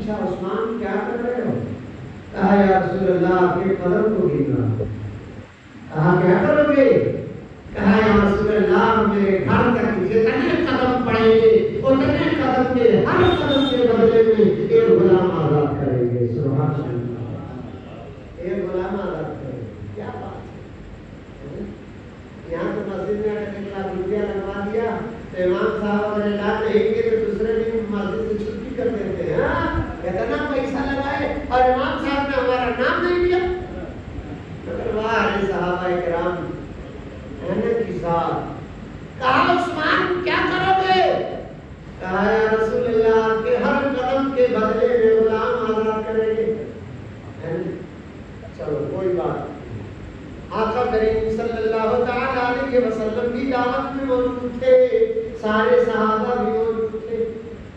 پوچھا عثمان کیا کر رہے ہو؟ کہا یا رسول اللہ آپ کے قدم کو گن رہا ہوں۔ کہا کیا کرو گے؟ کہا یا رسول اللہ میرے گھر تک جتنے قدم پڑیں گے اتنے قدم کے ہر قدم کے بدلے میں ایک غلام آزاد کریں گے۔ سبحان اللہ، ایک غلام آزاد کریں گے۔ کیا بات ہے! یہاں تو مسجد میں 1 لاکھ روپیہ لگوا دیا تو امام صاحب اگر اعلان نہیں کیے تو دوسرے دن مسجد سے چھٹی کر دیتے ہیں۔ اتنا پیسہ لگائے اور امام صاحب نے ہمارا نام نہیں لیا۔ مگر واہ صحابہ کرام محنت کی ذات۔ کہا عثمان کیا کرو گے؟ کہا یا رسول اللہ کے ہر قدم کے بدلے میں غلام آزاد کریں گے۔ چلو کوئی بات، آقا کریم صلی اللہ تعالی علیہ وسلم بھی دعوت میں موجود تھے، سارے صحابہ بھی موجود تھے،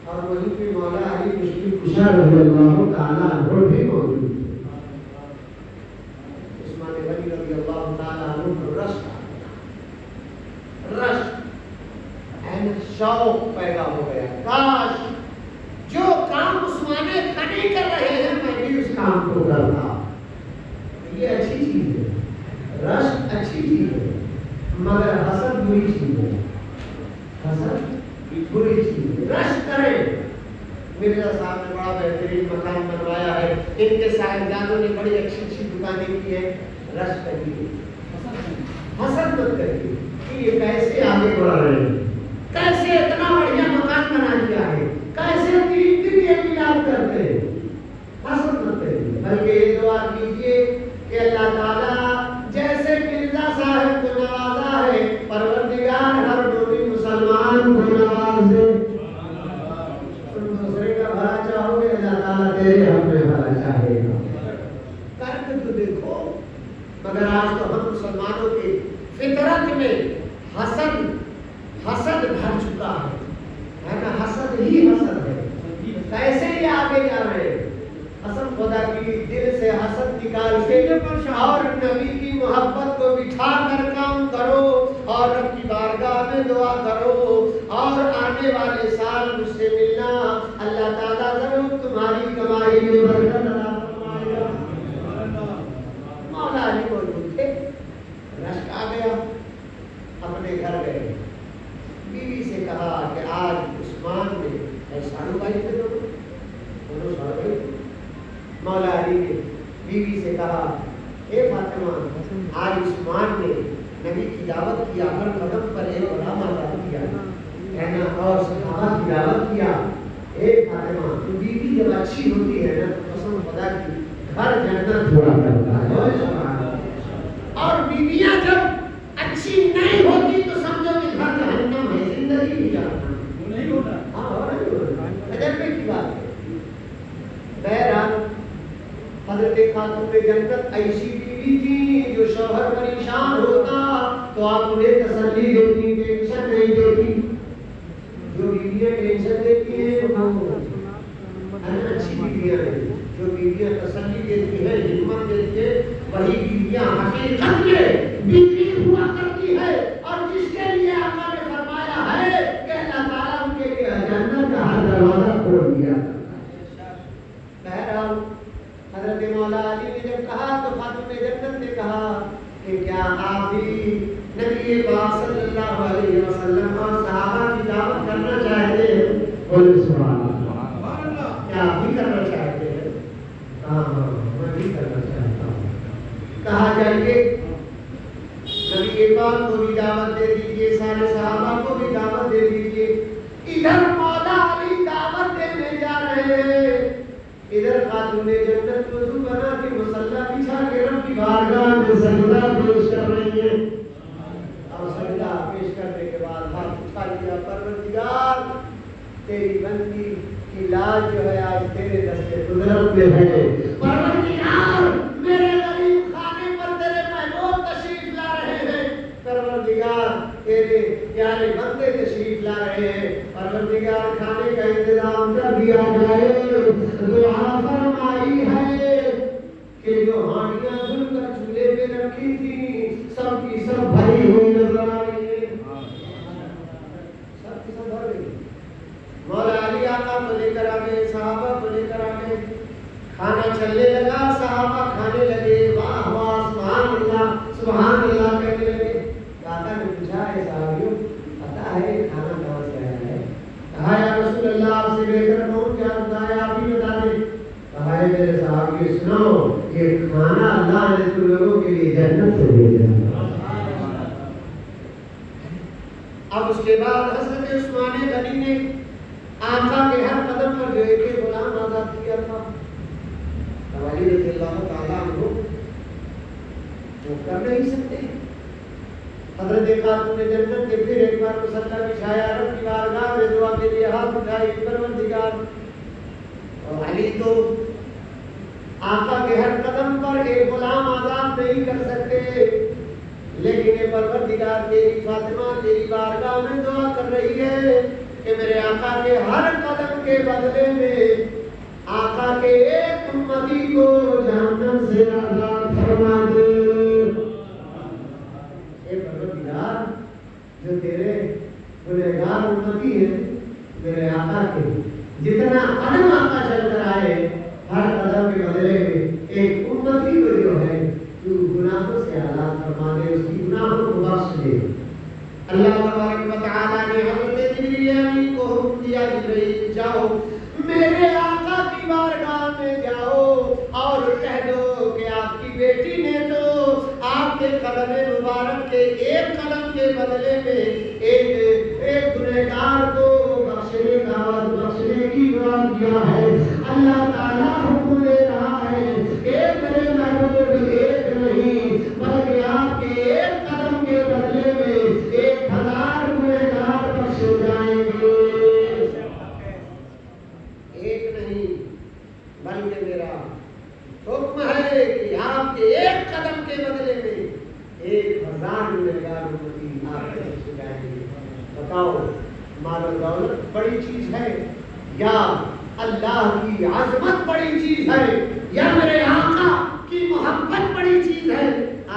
اور وہیں پہ مولا علی مشکل کشا رضی اللہ تعالی عنہ بھی موجود تھے۔ عثمان غنی رضی اللہ تعالی عنہ کو رشک شوق پیدا ہو گیا، کاش جو کام عثمان غنی کر رہے ہیں میں بھی اس کام کو کرتا۔ یہ اچھی چیز ہے، رشک اچھی چیز ہے، مگر حسد بری چیز ہے۔ حسد بری چیز ہے، رشک کریں۔ مرزا صاحب نے بڑا بہترین مکان بنوایا ہے، ان کے صاحبزادوں نے بڑی اچھی اچھی دکانیں کی ہیں، رشک کریے، حسد مت کریے کہ یہ کیسے آگے بڑھ رہے ہیں، کیسے اتنا بڑھیا مکان بنا لیا ہے، کیسے 3 دن یہ میلاد کرتے ہیں۔ حسد مت کریے، بلکہ یہ دعا کیجیے کہ اللہ تعالیٰ جیسے مرزا صاحب کو نوازا ہے، پروردگار ہر مومن مسلمان کو نواز دے۔ تم دوسرے کا بھلا چاہو گے، اللہ تعالیٰ تیرے ہم میں بھلا چاہے گا۔ کر کے تو دیکھو۔ مگر آج تو ہم مسلمانوں کی فطرت میں حسد بھر چکا ہے نا، حسد ہی حسد ہے۔ کیسے یہ آگے جا رہے ہیں؟ قسم خدا کی، دل سے حسد نکال کے اور نبی کی محبت کو بٹھا کر کام کرو، اور رب کی بارگاہ میں دعا کرو، اور آنے والے سال مجھ سے ملنا، اللہ تعالیٰ ضرور تمہاری کمائی میں برکت عطا فرمائے گا۔ مولا علی موجود تھے، رشک آ گیا، اپنے گھر گئے، بیوی سے کہا کہ آج عثمان نے ساڑھو بھائی تھے، دونوں ساڑھو بھائی تھے۔ مولا علی نے بیوی سے کہا اے فاطمہ، آج عثمان نے نبی کی دعوت کیا، ہر قدم پر ایک غلام آزاد کیا ہے نا، اور صحابہ کی دعوت کیا۔ اے فاطمہ، تو بیوی جب اچھی ہوتی ہے نا تو قسم خدا کی گھر جنت ہوا کرتا ہے، اور بیویاں جب اچھی نہیں ہوتی تو سمجھو کہ گھر جہنم ہے، زندگی بھی جہنم نہیں ہوتا۔ تجربے کی بات ہے۔ بہرحال حضرت خاتون جنت ایسی بیوی تھی جو شوہر پریشان ہوتا تو آپ انہیں تسلی دیتی، ٹینشن نہیں دیتی۔ جو بیویاں ٹینشن دیتی ہیں وہ اچھی بیویاں ہیں، جو بیویاں تسلی دیتی ہے، ہمت دیتی ہے، وہی بیویاں حقیقت میں بیوی ہوا کرتی ہے، اور جس کے لیے آقا نے فرمایا ہے کہ اللہ تعالیٰ ان کے لیے جنت کا ہر دروازہ کھول دیا۔ بہرحال حضرت مولا علی نے جب کہا تو خاتون جنت نے کہا کہ کیا آپ بھی نبی پاک صلی اللہ علیہ وسلم اور صحابہ کی دعوت کرنا چاہتے ہیں؟ بولے سبحان اللہ۔ کیا آپ بھی کرنا چاہتے ہیں؟ ہاں میں بھی کرنا چاہتا ہوں۔ کہا جائیے نبی پاک کو بھی دعوت دے دیجیے، سارے صحابہ کو بھی دعوت دے دیجیے۔ ادھر مولا علی دعوت دینے جا رہے ہیں، ادھر خاتون جنت وضو بنا کے مصلی بچھا کے رب کی بارگاہ میں سجدہ پیش کر رہی ہیں، اور سجدہ پیش کرنے کے بعد ہاتھ اٹھا لیا، پروردگار تیری بندی کی لاج جو ہے آج تیرے دستے قدرت میں ہے، پروردگار میرے غریب خانے پر تیرے محبوب تشریف لا رہے ہیں، پروردگار تیرے پیارے بندے تشریف لا رہے ہیں، پروردگار کھانے کا انتظام کر دیا جائے۔ دعا فرمائی ہے کہ جو ہانڈیاں دھل کر چولہے پہ رکھی تھی سب کی سب بھری ہوئی نظر آ رہی ہے، سب کی سب بھر گئی۔ مولا علی آ آقا کو لے کر آ گئے، صحابہ کو لے کر آ گئے، کھانا چلنے لگا، صحابہ کھانے لگے، واہ واہ سبحان اللہ کہنے لگے۔ آقا نے پوچھا ہے صحابیوں پتا ہے یہ کھانا کہاں سے آیا ہے؟ کہا یا رسول اللہ آپ سے بہتر کون جانتا ہے، آپ ہی بتا دیں۔ کہا ہے میرے صحابی سنو، یہ کھانا اللہ نے تم لوگوں کے لیے جنت سے بھیجا۔ اب اس کے بعد حضرت عثمان غنی نے آقا کے ہر قدم پر جو ایک غلام آزاد کیا تھا، علی رضی اللہ تعالیٰ عنہ جو کر نہیں سکتے۔ حضرت خاتون جنت کے پھر ایک بار مصلی بچھایا، رب کی بارگاہ میں دعا کے لیے ہاتھ اٹھائے، پروردگار۔ اور علی تو آقا کے ہر قدم پر ایک غلام آزاد نہیں کر سکتے، لیکن یہ پروردگار تیری فاطمہ تیری بارگاہ میں دعا کر رہی ہے کہ میرے آقا کے ہر قدم کے بدلے میں آقا کے ایک امتی کو جہنم سے آزاد فرما دے۔ اے پروردگار جو تیرے گنہگار امتی ہیں، میرے آقا کے جتنا قدم آقا چل کر آئے، ہر قدم کے بدلے میں ایک امتی کو جو ہے تو گناہوں سے آزاد فرما دے، اس کی گناہوں کو بخش دے۔ اللہ تبارک و تعالیٰ نے حضرت جبریل امین کو حکم دیا، جبریل جاؤ میرے آقا کی بارگاہ میں جاؤ اور کہہ دو کہ آپ کی بیٹی نے تو آپ کے قدم مبارک کے ایک قدم کے بدلے میں ایک گنہگار کو بخشنے کی دعا کیا ہے۔ اللہ تعالیٰ حکم دے رہا ہے، ایک میرے محبوب ایک نہیں بلکہ آپ کے ایک قدم کے بدلے میں 1000 گنہگار بخشے جائیں گے۔ ایک نہیں بلکہ میرا حکم ہے کہ آپ کے ایک قدم کے بدلے میں 1000 گنہگار امتی آپ کے بخشے جائیں گے۔ بتاؤ مال و دولت بڑی چیز ہے یا اللہ کی عظمت بڑی چیز ہے یا میرے آقا کی محبت بڑی چیز ہے؟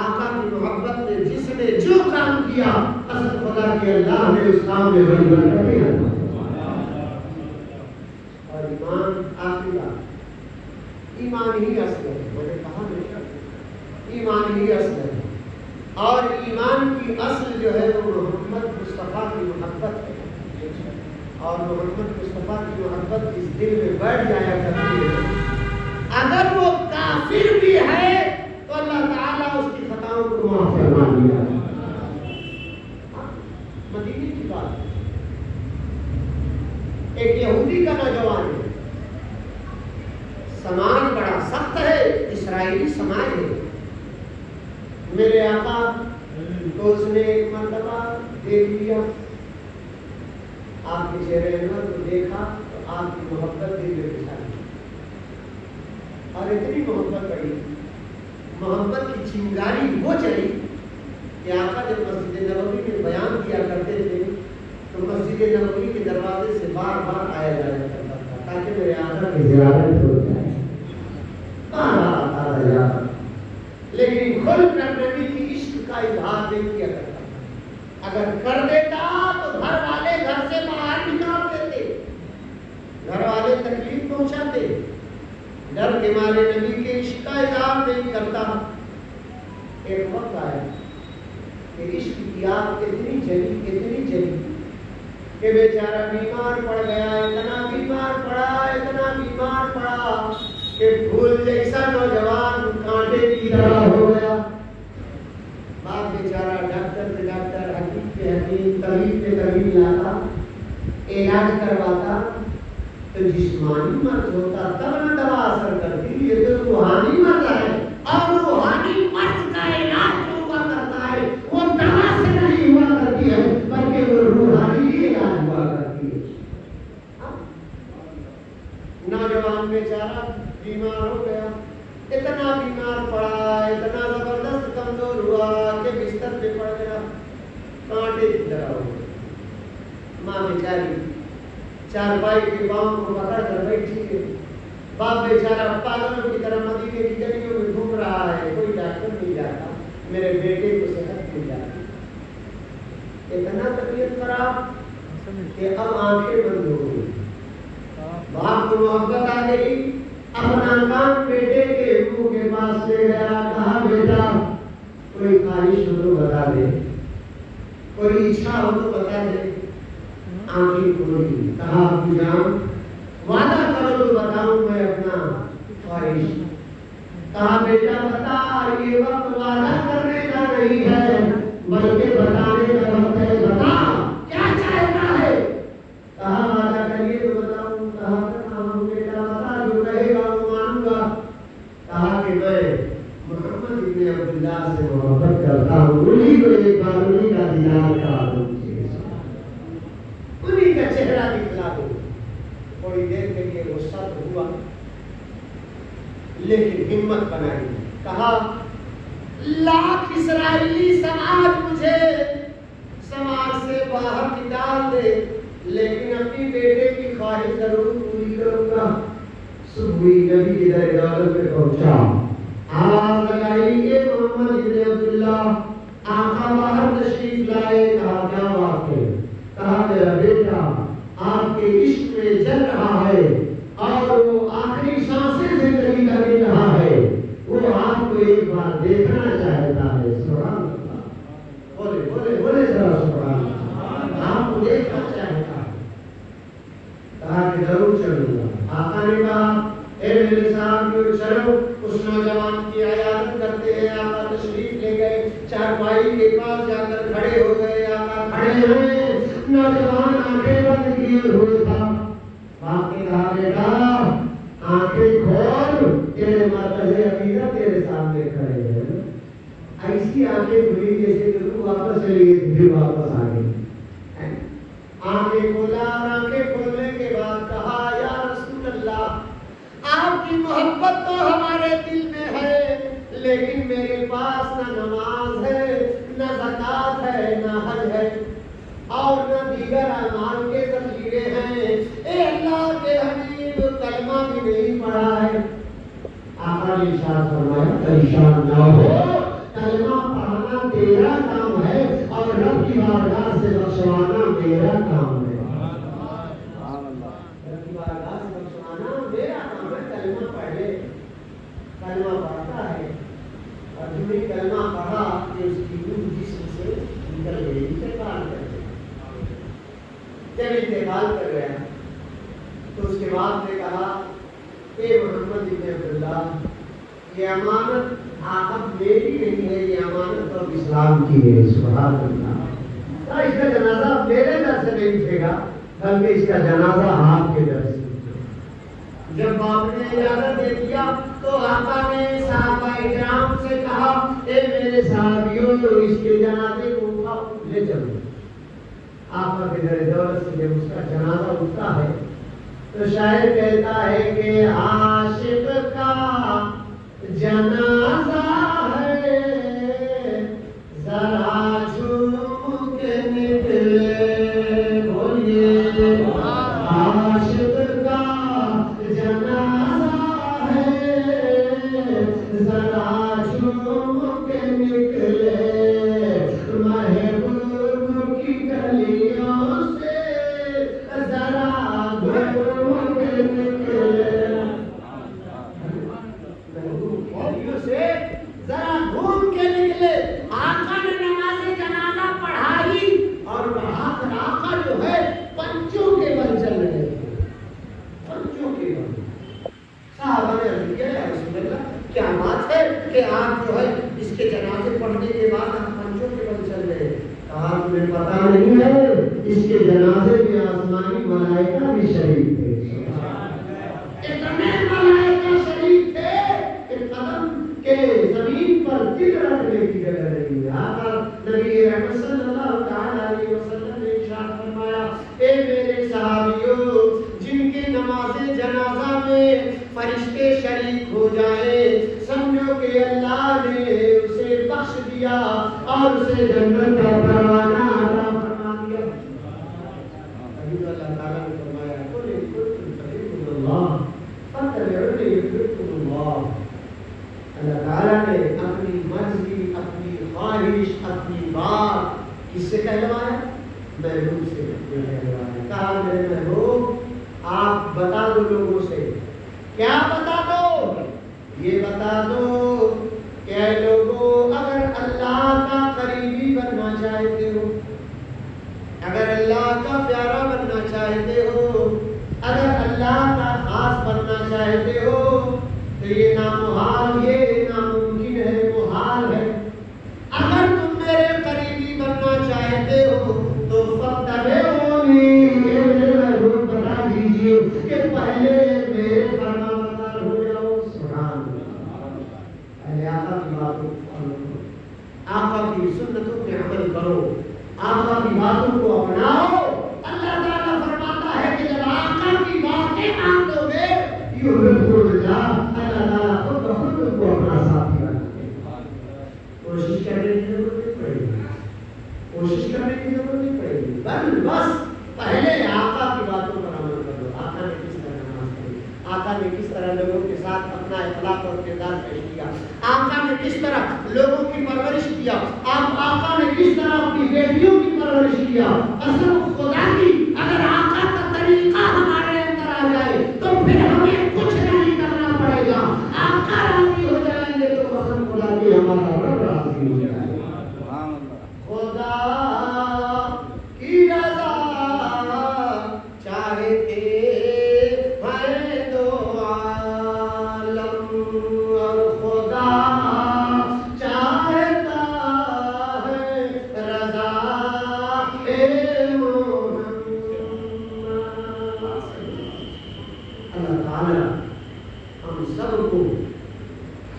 آقا کی محبت میں جس نے جو کام کیا، قسم خدا کی اللہ نے اس کام میں بڑی برکت دی۔ اور ایمان آخری بات، ایمان ہی اصل ہے۔ میں نے کہا ایمان ہی اصل ہے، اور ایمان کی اصل جو ہے وہ محمد مصطفیٰ کی محبت ہے، اور محمد مصطفیٰ کی محبت اس دل میں بیٹھ جایا کرتی ہے۔ اگر وہ کافر بھی ہے تو اللہ تعالیٰ اس کی خطاؤں کو معاف فرما دیا۔ مدینے کی بات، ایک یہودی کا نوجوان ہے، سماج بڑا سخت ہے، اسرائیلی سماج ہے۔ میرے آقا کو اس نے ایک مرتبہ دیکھ لیا، آپ کے چہرے انور کو دیکھا تو آپ کی محبت دل میں بچھا دی، اور اتنی محبت پڑی، محبت کی چنگاری وہ چلی کہ آقا جب مسجد نبوی میں بیان کیا کرتے تھے تو مسجد نبوی کے دروازے سے بار بار آیا جایا کرتا تھا تاکہ میرے آقا کی زیارت ہو جائے۔ لیکن کھل کر نبی کی عشق کا اظہار نہیں کیا کرتا، اگر کر دیتا تو گھر والے گھر سے باہر نکال دیتے، گھر والے تکلیف پہنچاتے، ڈر کے مارے نبی کے عشق کا اظہار نہیں کرتا۔ ایک وقت آیا کہ عشق کی آگ اتنی جلی کہ بیچارہ بیمار پڑ گیا، اتنا بیمار پڑا کہ پھول جیسا نوجوان کانٹے کی طرح ہو گیا۔ باپ بیچارہ ڈاکٹر سے ڈاکٹر، حکیم سے حکیم، طبیب سے طبیب لاتا، علاج کرواتا تو جسمانی مرض ہوتا تب نہ دوا اثر کرتی۔ یہ تو روحانی مرض ہے، اور روحانی مرض کا علاج جو ہوا کرتا ہے وہ دوا سے نہیں ہوا کرتی ہے بلکہ وہ روحانی علاج ہوا کرتی ہے۔ نوجوان بیچارہ بیمار ہو گیا، اتنا بیمار پڑا، اتنا زبردست کمزور ہوا کہ بستر پہ پڑ گیا، کانٹے کی طرح ہو گیا۔ ماں بیچاری چارپائی کے پاؤں کو پکڑ کر بیٹھی ہے، باپ بیچارہ پاگلوں کی طرح مدینے کی گلیوں میں گھوم رہا ہے، کوئی ڈاکٹر نہیں جاتا، میرے بیٹے کو صحت مل جاتی۔ اتنا طبیعت خراب کہ اب آنکھیں بند ہو گئی، باپ کو محبت آ گئی، اپنا کام بیٹے کے منہ کے پاس لے گیا، کہا بیٹا کوئی خواہش ہو تو بتا دے، کوئی اچھا ہو تو بتا دے۔ آنکھیں کھولی، کہا ابو جان وعدہ کرو تو بتاؤں میں اپنا خواہش۔ کہا بیٹا بتا، یہ وقت وعدہ کرنے کا نہیں ہے بلکہ بتانے کا وقت ہے، بتا کیا چاہتا ہے؟ کہا وعدہ کریے تو بتاؤں۔ کہا بیٹا بتا، جو کہے گا وہ مانوں گا۔ کہا کہ میں محمد ابن عبداللہ سے محبت کرتا ہوں، انہی کو ایک بار انہی کا دیدار کرا دوں، انہی کا چہرہ دکھلا دوں۔ تھوڑی دیر کے لیے غصہ تو ہوا لیکن ہمت بنائی، کہا لاکھ اسرائیلی سماج مجھے سماج سے باہر نکال دے لیکن اپنی بیٹے کی خواہش ضرور پوری کروں گا۔ صبح نبی کی درگاہ میں پہنچا، آواز لگائی کہ محمد ابن عبداللہ۔ آقا باہر تشریف لائے، کہا کیا بات ہے؟ کہا میرا بیٹا آپ کے عشق میں جل رہا ہے اور وہ آخری سانسیں زندگی کا لے رہا ہے، وہ آپ کو ایک بار دیکھنا چاہتا ہے۔ سبحان اللہ، بولے بولے بولے ذرا سبحان اللہ، آپ کو دیکھنا چاہتا ہے۔ کہا کہ ضرور چلوں گا۔ آقا نے کہا اے میرے ساتھیو چلو، اس نوجوان کی عیادت کرتے ہیں۔ آقا تشریف لے گئے، چارپائی کے پاس جا کر کھڑے ہو گئے۔ آقا کھڑے ہوئے، نوجوان آنکھیں بند کیے ہوئے تھا۔ باپ نے کہا بیٹا آنکھیں کھول، تیرے مرکز عقیدت تیرے سامنے کھڑے ہیں۔ ایسی آنکھیں کھلی جیسے کہ تو واپس چلی گئی پھر واپس آ گئی۔ آنکھیں کھولا اور آنکھیں کھولنے کے بعد کہا یا رسول اللہ آپ کی محبت تو ہمارے دل میں ہے لیکن میرے پاس نہ نماز ہے، نہ زکوٰۃ ہے، نہ حج ہے اور نہ دیگر اعمال کے ذخیرے ہیں۔ اے اللہ کے حبیب کلمہ بھی نہیں پڑھا ہے۔ آقا نے ارشاد فرمایا پریشان نہ ہو، کلمہ پڑھنا تیرا کام ہے اور رب کی بارگاہ سے بخشوانا میرا کام ہے۔ رب کی بارگاہ سے بخشوانا میرا کام ہے۔ کلمہ پڑھ لے، کلمہ پڑھتا ہے اور جو بھی کلمہ پڑھا کہ اس کی روح جسم سے نکل گئی، انتقال کر گئی۔ جب انتقال کر گیا تو اس کے بعد نے کہا اے محمد ابن عبداللہ یہ امانت اب میری نہیں ہے، یہ امانت تو اسلام کی ہے۔ سبحان اللہ، اس کا جنازہ میرے در سے نہیں اٹھے گا بلکہ اس کا جنازہ آپ کے در سے۔ جب باپ نے اجازت دے دیا تو آقا نے صحابہ کرام سے کہا اے میرے صحابیوں اس کے جنازے کو لے چلو۔ آقا کے در دولت سے جب اس کا جنازہ اٹھتا ہے تو شاعر کہتا ہے کہ عاشق کا جنازہ ہے ذرا جھوم کے نکلے، بولیے عاشق کا جنازہ ہے ذرا جھوم کے نکلے، محبوب کی گلیوں سے ذرا گھوم کے نکلے، ذرا گھوم کے نکلے۔ آقا نے نماز جنازہ پڑھائی اور وہاں پر آقا جو ہے پنچوں کے بل چل رہے تھے، پنچوں کے بل۔ صحابہ نے عرض کیا یا رسول اللہ کیا بات ہے کہ آپ جو ہے اس کے جنازے پڑھنے کے بعد آپ پنچوں کے بل چل رہے ہیں؟ کہا تمہیں پتہ نہیں ہے اس کے جنازے میں آسمانی ملائکہ بھی شریک تھے۔ اتنے ملائکہ شریک تھے کہ قدم کہ زمین پر دل رکھنے کی جگہ نہیں ہے۔ آقا نبی رحمت صلی اللہ تعالیٰ علیہ وسلم نے ارشاد فرمایا اے میرے صحابیوں جن کی نماز جنازہ میں فرشتے شریک ہو جائیں سمجھو کہ اللہ نے اسے بخش دیا اور اسے جنت کا پروانہ عطا فرما دیا۔ ابھی اللہ تعالیٰ نے فرمایا قل ان کنتم تحبون اللہ فاتبعونی یحببکم اللہ۔ اللہ تعالیٰ نے اپنی مرضی، اپنی خواہش، اپنی بات کس سے کہلوایا؟ محبوب سے کہلوایا۔ کہا میرے محبوب آپ آپ بتا دو لوگوں سے، کیا بتا دو؟ یہ بتا دو کہ اے لوگوں، اگر اللہ کا قریبی بننا چاہتے ہو، اگر اللہ کا پیارا بننا چاہتے ہو، اگر اللہ کا خاص بننا چاہتے ہو، تو یہ نامحال، یہ ناممکن ہے، محال ہے۔ اگر تم میرے قریبی بننا چاہتے ہو تو فاتبعونی، یہ میرے محبوب بتا دیجئے کہ پہلے میرے فرمانبردار ہو جاؤ۔ سبحان اللہ، پہلے آقا کی باتوں کو فالو کرو، آقا کی سنتوں پہ عمل کرو، آقا کی باتوں کو اپناؤ۔ اللہ تعالیٰ فرماتا ہے کہ جب آقا کی باتیں مان لو گے، یحببکم اللہ، اللہ تعالیٰ خود بخود تم کو اپنا ساتھی بنا دے گا۔ کوشش کرنے کی ضرورت نہیں پڑے گی، کوشش کرنے کی ضرورت نہیں پڑے گی، بس پہلے آقا کی باتوں پر عمل کرو۔ آقا نے کس طرح نماز پڑھی، آقا نے کس طرح لوگوں کے ساتھ اپنا اخلاق اور کردار پیش کیا، آقا نے کس طرح لوگوں کی پرورش کیا، آقا نے کس طرح اپنی بیٹیوں کی پرورش کیا۔ قسم خدا کی، اگر آقا کا طریقہ ہمارے اندر آ جائے تو پھر ہمیں کچھ نہیں کرنا پڑے گا۔ آقا راضی ہو جائیں گے تو قسم خدا کی ہمارا رب راضی ہو جائے گا۔ خدا کی رضا چاہتے ہیں دو عالم، اور خدا چاہتا ہے رضا محمد۔ اللہ تعالیٰ ہم سب کو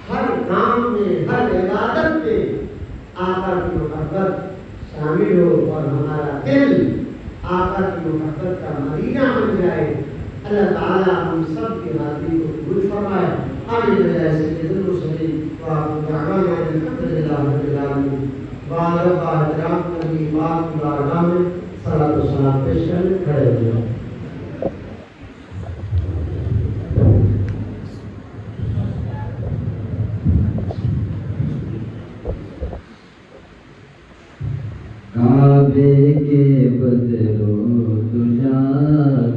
ہر کام میں، ہر عبادت میں آقا کی محبت شامل ہو اور ہمارا دل آقا کی محبت کا مدینہ بن جائے۔ اللہ تعالیٰ ہم سب کی حاضری کو قبول فرمائے۔ آمین سید المرسلین وآخر دعوانا الحمد للہ رب العالمین۔ بعد احترام نبی پاک کی بارگاہ میں صلاۃ و سلام پیش کرنے کھڑے ہو جائیں۔ کعبے کے بدرو تجا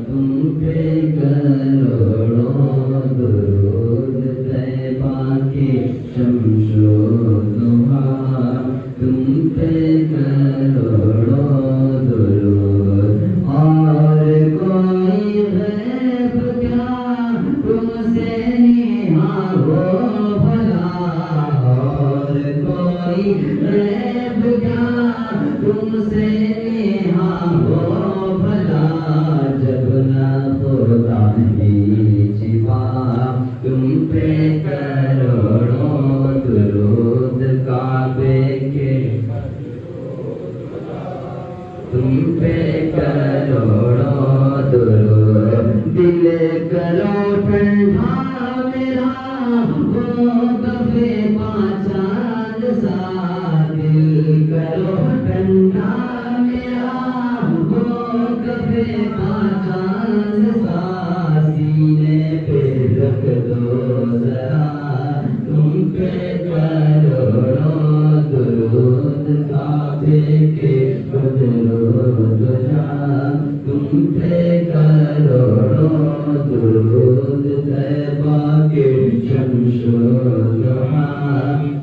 تم پہ کروڑوں درود، طیبہ کے شمس و ضحیٰ تم پہ کروڑوں درود، اور کوئی غیب کیا تم سے نہاں ہو بھلا، اور کوئی غیب کیا تم سے نہاں ہو بھلا، جب نہ خدا کی چھپا تم پہ کروڑوں درود، کعبے کے تم پہ کروڑوں درود، دل کرو ٹھنڈا میرا وہ دفے پہچان سا، دل کرو ٹھنڈا میرا وہ دفے پہچان سا، سینے پہ رکھ دو ذرا تم پہ کروڑوں درود، کعبے کے بدرود جا تم پہ کروڑوں درود، طیبہ کے شمس و ضحیٰ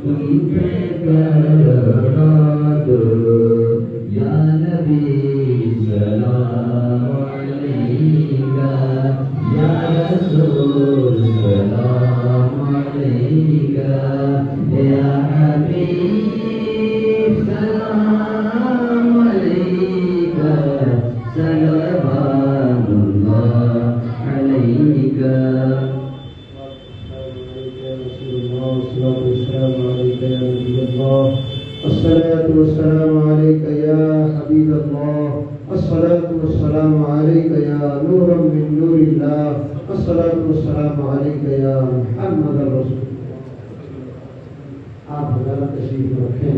تم پہ کروڑوں درود، یا نبی سلام علیکہ، یا رسول سلام علیکہ، یا حبیب سلام علیکہ، صلوات اللہ علیکہ۔ الصلاة والسلام عليك يا حبيب الله، الصلاة والسلام عليك يا نورا من نور الله، الصلاة والسلام عليك يا محمد رسول الله۔ آپ حضرات تشریف رکھیں۔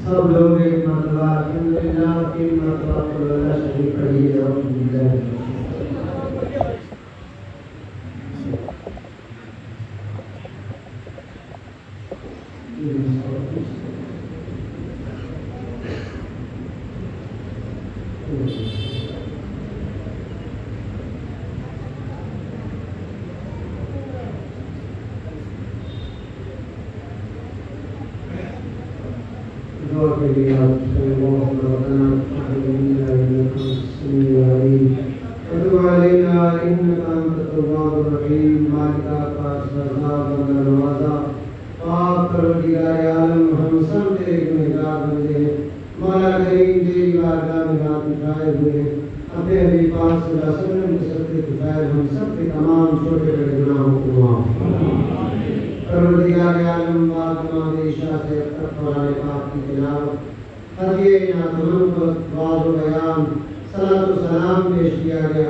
سب لوگ ایک مرتبہ الحمدللہ، تین مرتبہ قل اللہ شریف پڑھیے۔ الحمدللہ دعا کے لیے آپ سے بہت ربنا الحمدللہ انک السمیع العلیم وتب علینا انک انت التواب الرحیم مالک کا سزا بندہ نوازا پاک پروردگار عالم ہم سب تیرے گنہگار بندے ہیں مولا کریم تیری بارگاہ میں ہاتھ اٹھائے ہوئے ہیں اپنے حبیب پاک صلی اللہ علیہ وسلم کے صدقے کے فیض ہم سب کے تمام چھوٹے بڑے گناہوں کو معاف پروردگار عالم تمام عشاء سے قرآن پاک کی تلاوت ہدیہ نعت واض و بیان صلاۃ و سلام پیش کیا گیا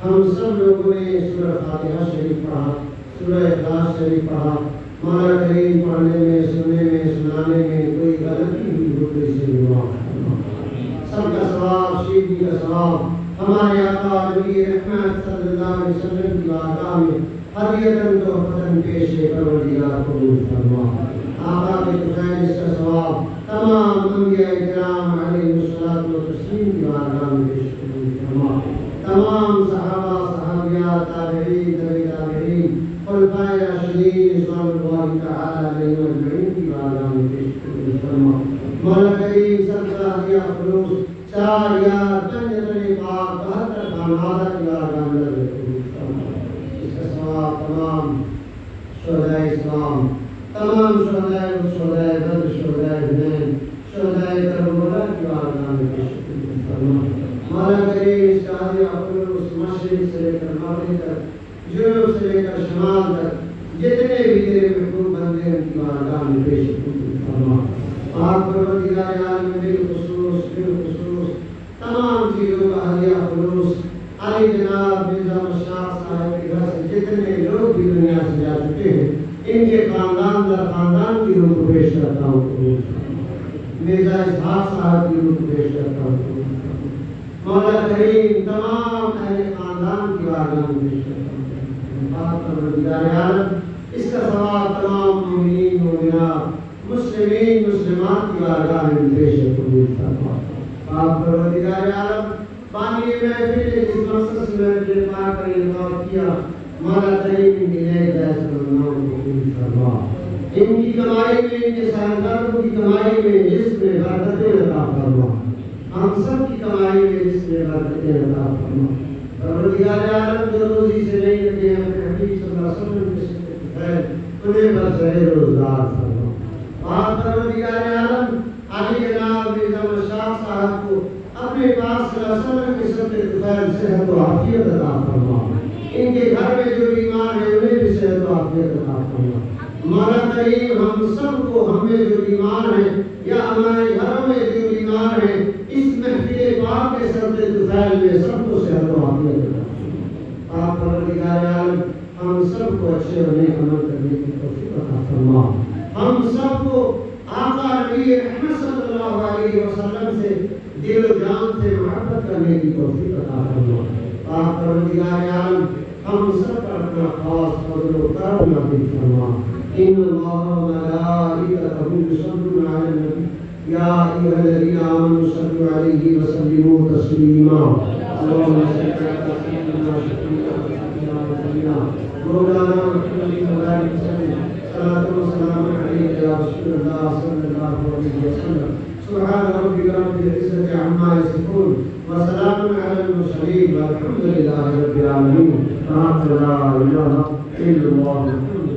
ہم سب لوگوں نے سورہ فاتحہ شریف پڑھا سورہ اخلاص شریف پڑھا مولا کریم پڑھنے میں سننے میں سنانے میں کوئی غلطی ہوئی ہو تو اسے معاف فرما سب کا ثواب شیخی کا ثواب ہمارے آقا نبی رحمت صلی اللہ علیہ وسلم کی بارگاہ میں ہدیۃً تحفۃً پیش پروردگار قبول فرما آقا کے طفیل اس کا ثواب تمام انبیاء کرام علیہ الصلوۃ والتسلیم کی بارگاہ میں پیش قبول فرما تمام صحابہ صحابیات تابعین تابعین خلفائے راشدین رضوان اللہ تعالی علیہم اجمعین کی بارگاہ میں پیش قبول فرما مولا کریم سب کا ہدیہ خلوص 4 یار 5 پاک 72 خانوادہ کی بارگاہ میں قبول فرما تمام شہداء اسلام تمام شہداء بدر شہداء حنین شہداء کربلا کی بارگاہ میں پیش قبول فرما مولا کریم اس کا ہدیہ خلوص مشرق سے لے کر مغرب تک جنوب سے لے کر شمال تک جتنے بھی تیرے محبوب بندے ہیں ان کی بارگاہ میں پیش قبول فرما پاک پروردگار عالم بالخصوص تمام چیزوں کا ہدیہ خلوص علی جناب مرزا مشتاق صاحب کے گھر سے جتنے لوگ بھی دنیا سے جا چکے ہیں ان کے خاندان در خاندان کی روح کو پیش کرتا ہوں مرزا اسحاق صاحب کی روح کو پیش کرتا ہوں مولا کریم تمام اہل خاندان کی بارگاہ میں پیش کرتا ہوں پاک پروردگار عالم اس کا ثواب تمام مومنین مومنات مسلمین مسلمات کی بارگاہ میں پیش قبول فرما پاک پروردگار عالم پانی محفل جس مقصد سے میں نے پاک کر انتخاب کیا مولا کریم ان کی نیک فیصل کو قبول فرما ان کی کمائی میں ان کے سائنسدانوں کی کمائی میں جس میں برکتیں عطا فرما ہم سب کی کمائی میں جس میں برکتیں عطا فرما پروردگار عالم جو روزی سے نہیں لگے ہیں اپنے حبیب صلی اللہ علیہ وسلم کے صدقے خیر انہیں برسر روزگار فرما پاک پروردگار عالم علی جناب مرزا مشتاق صاحب کو اپنے پاس صلی اللہ علیہ وسلم کے صدقے طفیل صحت و عافیت عطا فرما ان کے گھر میں جو بیمار ہیں انہیں بھی صحت و عافیت عطا فرما مولا کریم ہم سب کو ہمیں جو بیمار ہیں یا ہمارے گھروں میں جو بیمار ہیں اس محفل پاک کے صدقے طفیل میں سب کو صحت و عافیت عطا فرما پاک پروردگار عالم ہم سب کو اچھے اور نیک عمل کرنے کی توفیق عطا فرما ہم سب کو آقا نبی رحمت صلی اللہ علیہ وسلم سے دل و جان سے محبت کرنے کی توفیق عطا فرما پاک پروردگار عالم ہم سب پر اپنا خاص فضل و کرم نازل فرما ان اللہ و ملائکتہ یصلون علی النبی یا ایھا الذین آمنوا صلوا علیہ وسلموا تسلیما اللهم صل علی سیدنا شفیعنا مولانا محمد وعلى وسلم صلاۃ و سلام علیک یا رسول اللہ صلی اللہ علیہ وسلم سبحان ربك رب العزة عما يصفون وسلام على المرسلين والحمد لله رب العالمين لا إله إلا الله